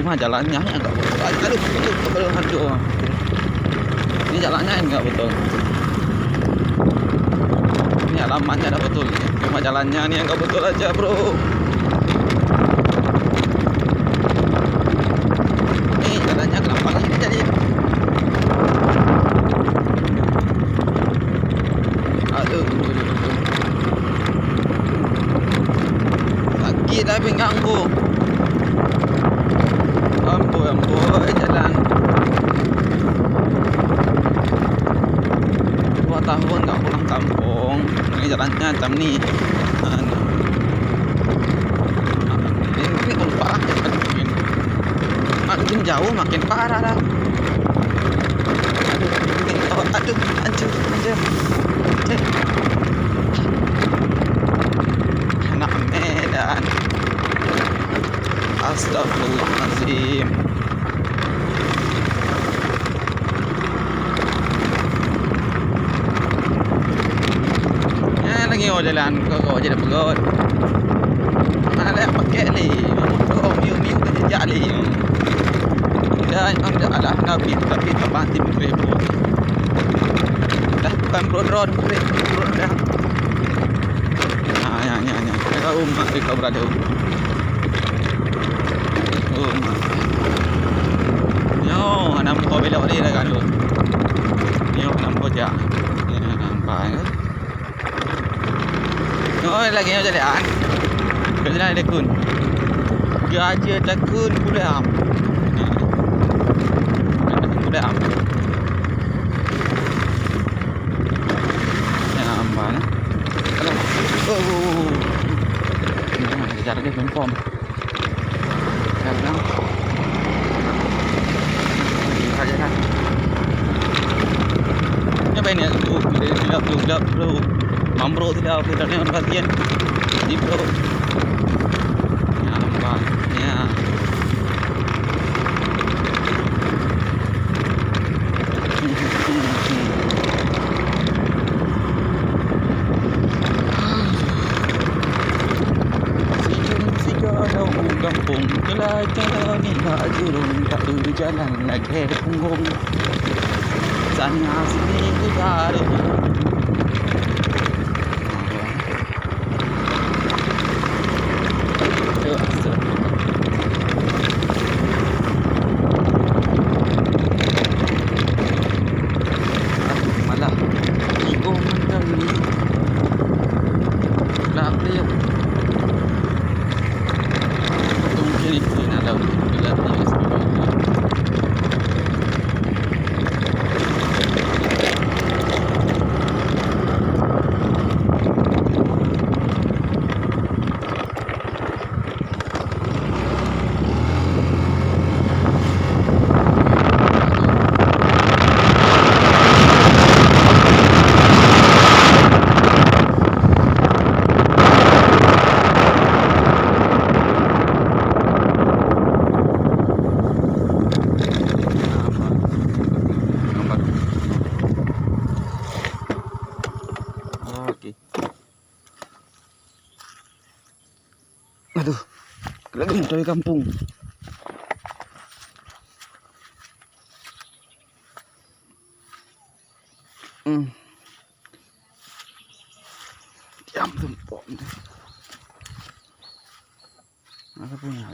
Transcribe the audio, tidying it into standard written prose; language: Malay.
cuma jalannya enggak betul. Aduh. Ini jalannya enggak betul. Ini alamatnya enggak betul. Cuma jalannya nih enggak betul aja, bro. Ini jalannya gampang ini jadi. Aduh. Sakit tapi ganggu. Ampun, jalan 2 tahun nggak pulang kampung. Ini jalannya macam ni. Ini pun parah makin jauh makin parah dah. Aduh, anjir. Anak Medan. Astagfirullahaladzim. Lagi jalan kau jadi pegot. Mana ada yang pakai ni? Motor miu ke jejak ni. Dan adalah Nabi tapi terbanti beribu. Dah bukan brodron dah. Ya. Kau mak kau berada. Yo, anak kau belok ni dah kan tu. Yo, anak kau jak. Ya, nampak. Oh, lagi yang jalan. Jalan ada kun. Gajah takun pulang. Pulang. Ya, aman. Oh. Ini jalan dia confirm. Jalan. Jalan. Ni apa ini? Gelap. Mambro tidak ni orang kasihan. Di bro. Ya nampak. Ya. Kampung kelajah ni tak jurung tak berjalan lagi punggung sana sini utara. Malah ego mentali nak beliau mungkin itu adalah bila dia okey. Aduh, lagi dari kampung. Diam tumpuk. Apa punya?